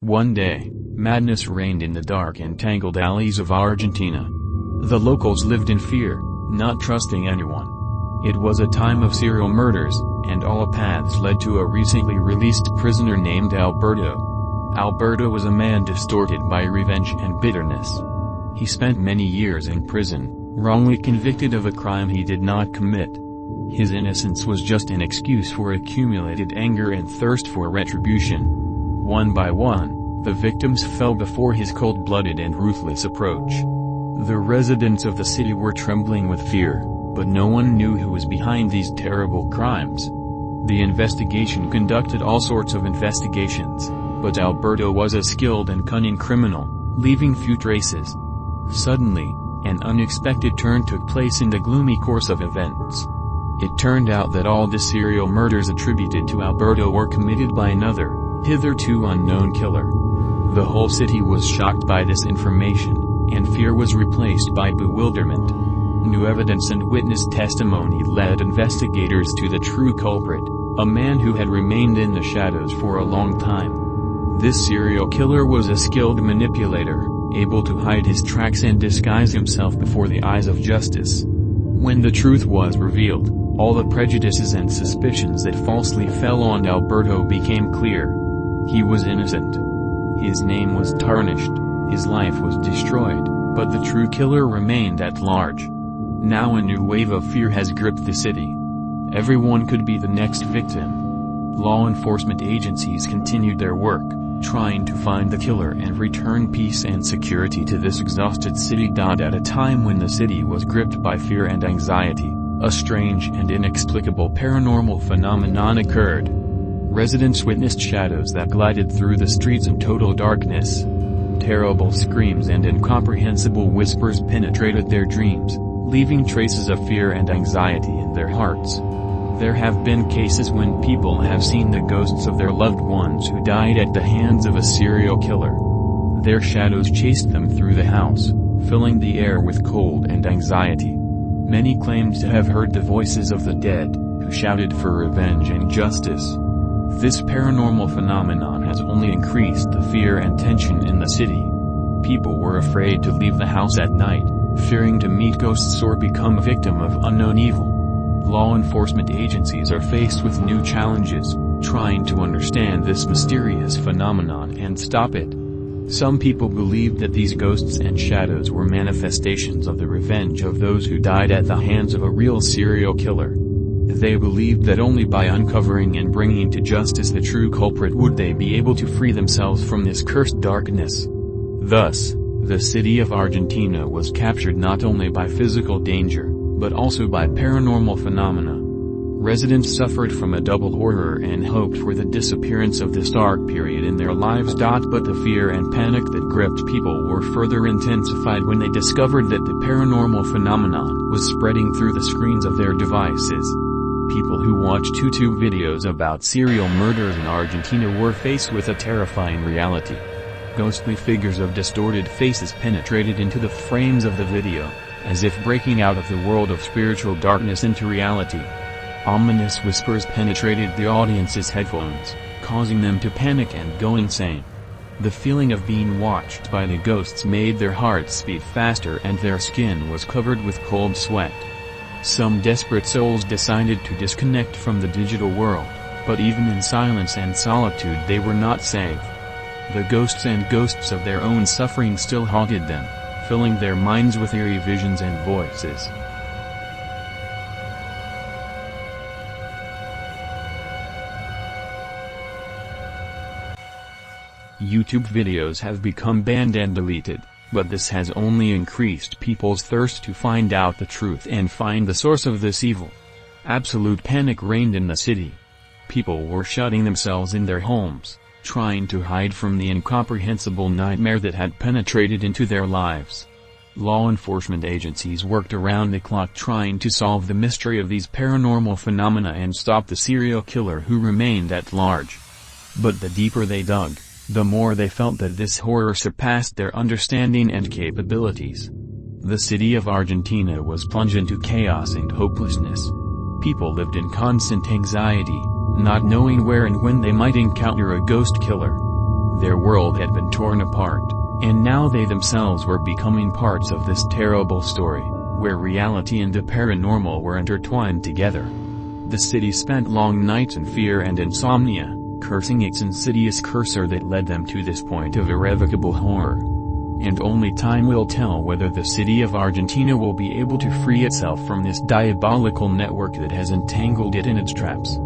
One day, madness reigned in the dark and tangled alleys of Argentina. The locals lived in fear, not trusting anyone. It was a time of serial murders, and all paths led to a recently released prisoner named Alberto. Alberto was a man distorted by revenge and bitterness. He spent many years in prison, wrongly convicted of a crime he did not commit. His innocence was just an excuse for accumulated anger and thirst for retribution. One by one, the victims fell before his cold-blooded and ruthless approach. The residents of the city were trembling with fear, but no one knew who was behind these terrible crimes. The investigation conducted all sorts of investigations, but Alberto was a skilled and cunning criminal, leaving few traces. Suddenly, an unexpected turn took place in the gloomy course of events. It turned out that all the serial murders attributed to Alberto were committed by another, hitherto unknown killer. The whole city was shocked by this information, and fear was replaced by bewilderment. New evidence and witness testimony led investigators to the true culprit, a man who had remained in the shadows for a long time. This serial killer was a skilled manipulator, able to hide his tracks and disguise himself before the eyes of justice. When the truth was revealed, all the prejudices and suspicions that falsely fell on Alberto became clear. He was innocent. His name was tarnished, his life was destroyed, but the true killer remained at large. Now a new wave of fear has gripped the city. Everyone could be the next victim. Law enforcement agencies continued their work, trying to find the killer and return peace and security to this exhausted city. At a time when the city was gripped by fear and anxiety, a strange and inexplicable paranormal phenomenon occurred. Residents witnessed shadows that glided through the streets in total darkness. Terrible screams and incomprehensible whispers penetrated their dreams, leaving traces of fear and anxiety in their hearts. There have been cases when people have seen the ghosts of their loved ones who died at the hands of a serial killer. Their shadows chased them through the house, filling the air with cold and anxiety. Many claimed to have heard the voices of the dead, who shouted for revenge and justice. This paranormal phenomenon has only increased the fear and tension in the city. People were afraid to leave the house at night, fearing to meet ghosts or become a victim of unknown evil. Law enforcement agencies are faced with new challenges, trying to understand this mysterious phenomenon and stop it. Some people believe that these ghosts and shadows were manifestations of the revenge of those who died at the hands of a real serial killer. They believed that only by uncovering and bringing to justice the true culprit would they be able to free themselves from this cursed darkness. Thus, the city of Argentina was captured not only by physical danger, but also by paranormal phenomena. Residents suffered from a double horror and hoped for the disappearance of this dark period in their lives. But the fear and panic that gripped people were further intensified when they discovered that the paranormal phenomenon was spreading through the screens of their devices. People who watched YouTube videos about serial murders in Argentina were faced with a terrifying reality. Ghostly figures of distorted faces penetrated into the frames of the video, as if breaking out of the world of spiritual darkness into reality. Ominous whispers penetrated the audience's headphones, causing them to panic and go insane. The feeling of being watched by the ghosts made their hearts beat faster and their skin was covered with cold sweat. Some desperate souls decided to disconnect from the digital world, but even in silence and solitude they were not safe. The ghosts of their own suffering still haunted them, filling their minds with eerie visions and voices. YouTube videos have become banned and deleted, but this has only increased people's thirst to find out the truth and find the source of this evil. Absolute panic reigned in the city. People were shutting themselves in their homes, trying to hide from the incomprehensible nightmare that had penetrated into their lives. Law enforcement agencies worked around the clock trying to solve the mystery of these paranormal phenomena and stop the serial killer who remained at large. But the deeper they dug, the more they felt that this horror surpassed their understanding and capabilities. The city of Argentina was plunged into chaos and hopelessness. People lived in constant anxiety, not knowing where and when they might encounter a ghost killer. Their world had been torn apart, and now they themselves were becoming parts of this terrible story, where reality and the paranormal were intertwined together. The city spent long nights in fear and insomnia, cursing its insidious cursor that led them to this point of irrevocable horror. And only time will tell whether the city of Argentina will be able to free itself from this diabolical network that has entangled it in its traps.